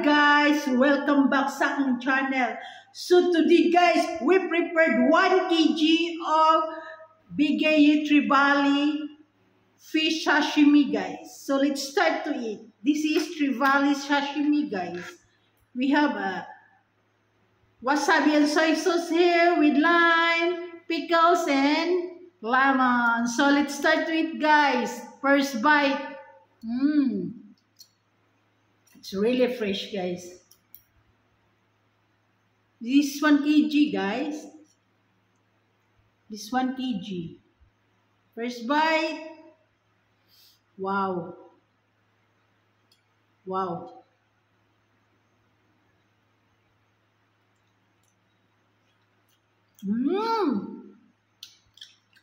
Hi guys, welcome back sa aking channel. So today guys, we prepared 1 kg of Bigay Trevally fish sashimi guys. So let's start to eat. This is Trevally sashimi guys. We have wasabi and soy sauce here with lime, pickles and lemon. So let's start to eat guys. First bite. It's really fresh guys. This 1 kg guys. This 1 kg. First bite. Wow. Wow.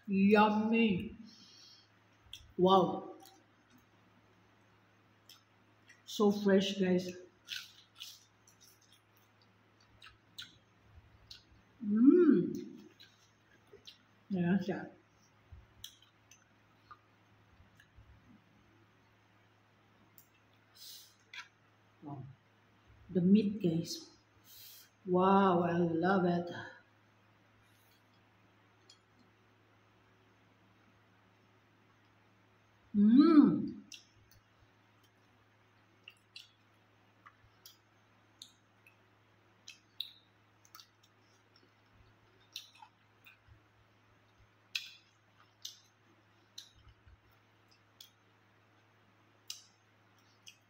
Yummy. Wow. So fresh guys. Yeah, yeah. Wow. The meat guys. Wow, I love it.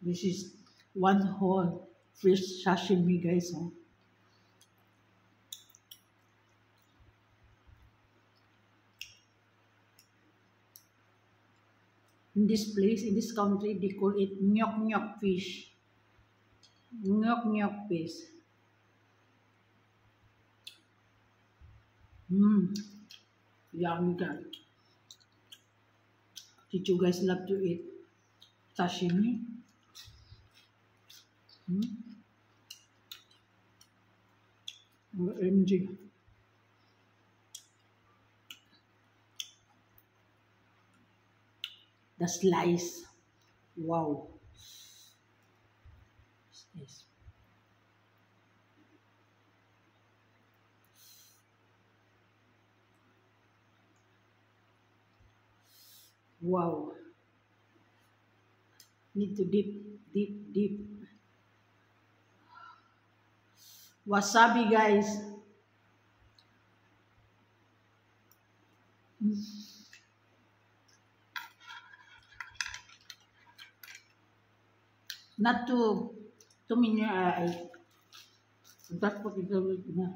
This is one whole fish sashimi guys. Oh. In this place, in this country, they call it nyok nyok fish. Nyok nyok fish. Yummy guys. Did you guys love to eat sashimi? OMG. The slice. Wow. Yes. Wow. Need to dip. Wasabi guys. Not to mean your eye. That's what it's always na.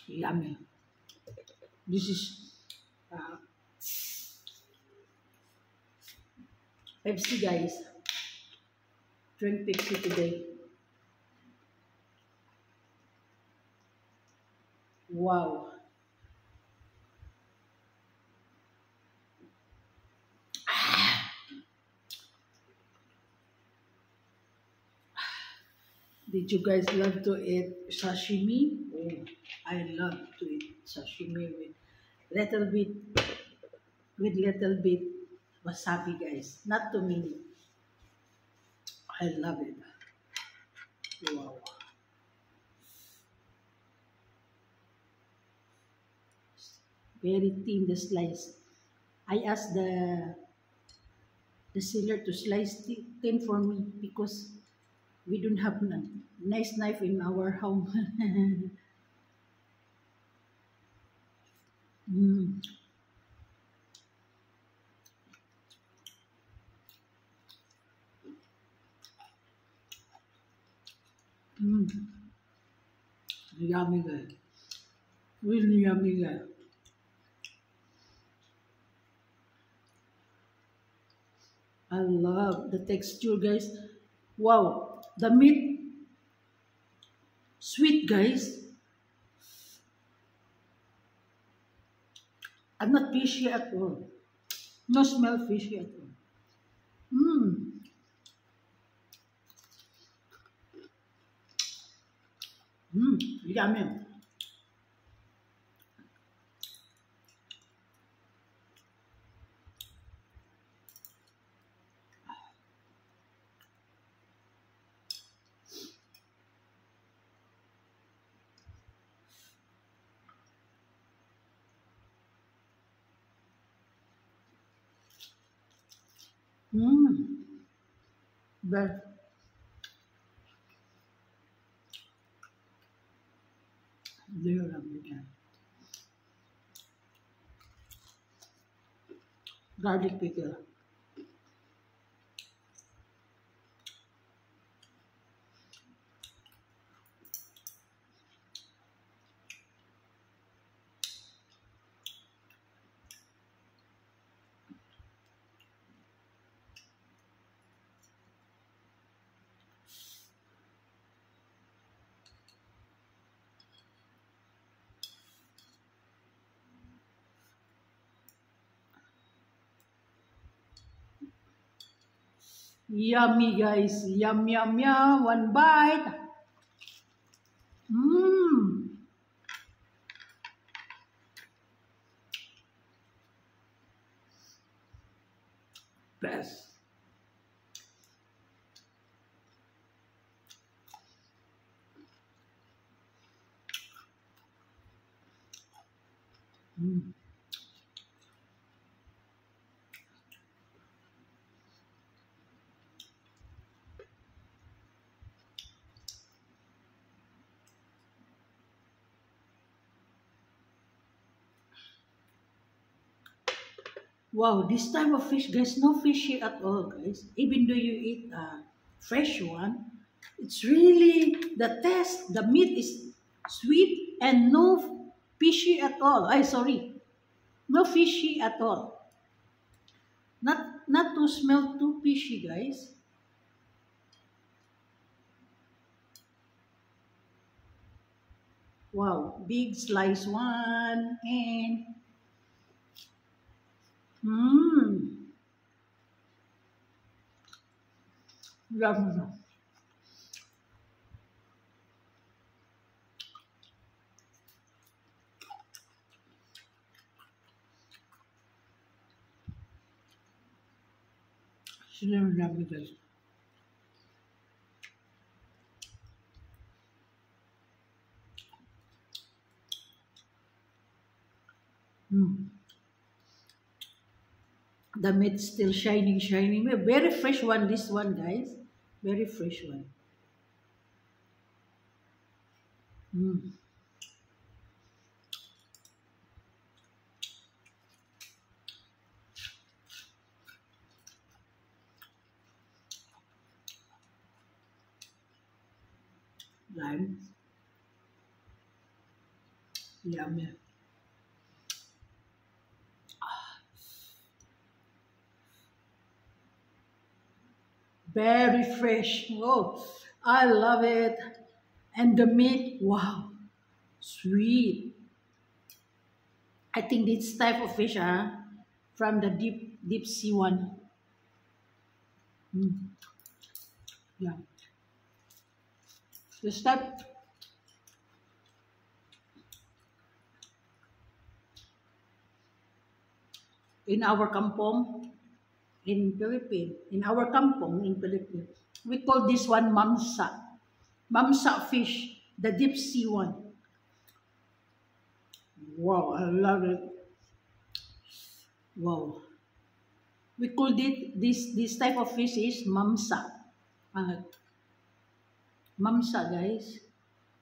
Yummy. This is Pepsi guys. Drink Pepsi today. Wow. Did you guys love to eat sashimi? Oh, I love to eat sashimi with little bit wasabi guys. Not too many. I love it. Wow. Very thin the slice. I asked the seller to slice thin for me because we don't have a nice knife in our home. Yummy guys. Really yummy guys. I love the texture guys. Wow. The meat sweet guys. I'm not fishy at all. No smell fishy at all. Yummy. Mm. But there again. Garlic pickle. Yummy guys. Yum yum yum. One bite. Mmm. Best. Mm. Wow, this type of fish, guys, no fishy at all, guys. Even though you eat a fresh one, it's really the taste. The meat is sweet and no fishy at all. I sorry, no fishy at all. Not to smell too fishy, guys. Wow, big slice one and mmm, yum. Slim yummy, guys. Mm. The meat still shining, shining. Very fresh one, this one, guys. Very fresh one. Mm. Lime. Yummy. Very fresh. Oh, I love it. And the meat, wow, sweet. I think this type of fish, from the deep sea one. Mm. Yeah. This type in our kampong in Philippines, in Philippines, we call this one mamsa. Mamsa fish, the deep sea one. Wow, I love it. Wow. We called it this type of fish is mamsa. Uh, mamsa, guys.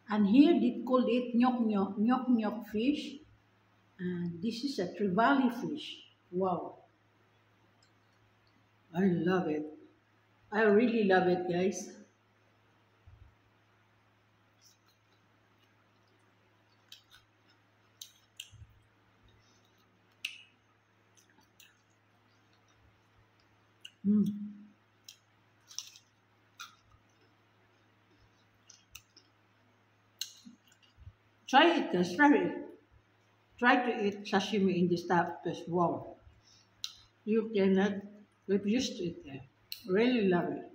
And here they call it nyok nyok fish. And this is a trevally fish. Wow, I love it. I really love it, guys. Mm. Try it, guys. Try it. Try to eat sashimi in this type of fish. Wow, you cannot get used to it. Really love it.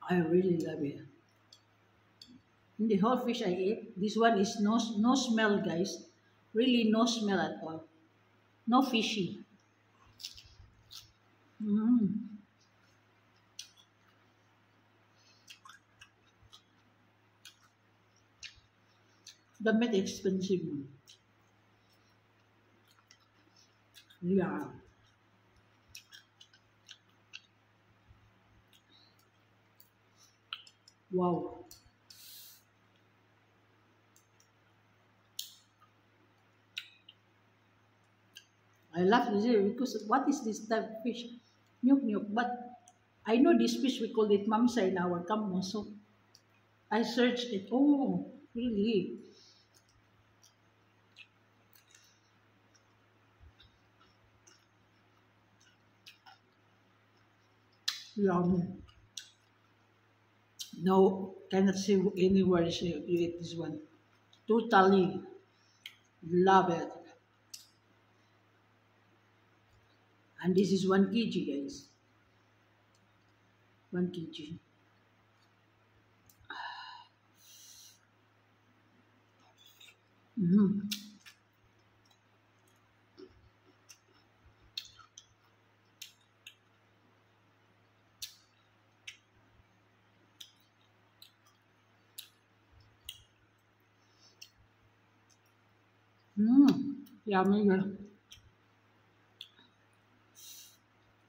I really love it. In the whole fish I ate, this one is no smell, guys. Really no smell at all. No fishy. Mm. The meat expensive. Yeah. Wow. I love this because what is this type of fish? Nyuk nyuk. But I know this fish, we call it mamsa in our camp. So I searched it. Oh, really? Yummy. No, cannot see anywhere you eat this one. Totally love it. And this is 1 kg, guys. 1 kg. Mm. Yummy. Girl.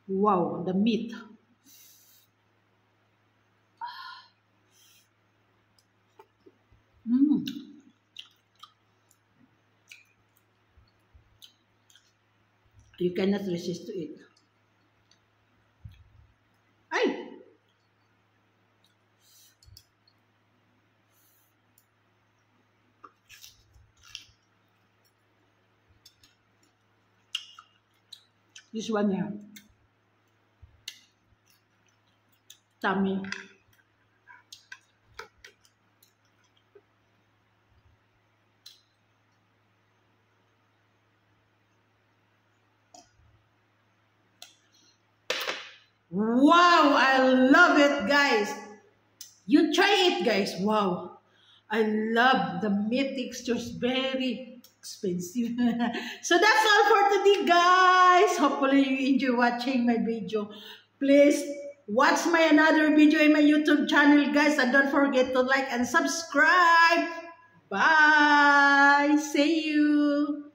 Wow, the meat. Mm. You cannot resist to eat. Ay! This one here. Tummy. Wow, I love it, guys. You try it, guys. Wow. I love the meat textures. Very expensive. So that's all for today, guys. Hopefully you enjoy watching my video. Please watch my another video in my YouTube channel, guys. And don't forget to like and subscribe. Bye. See you.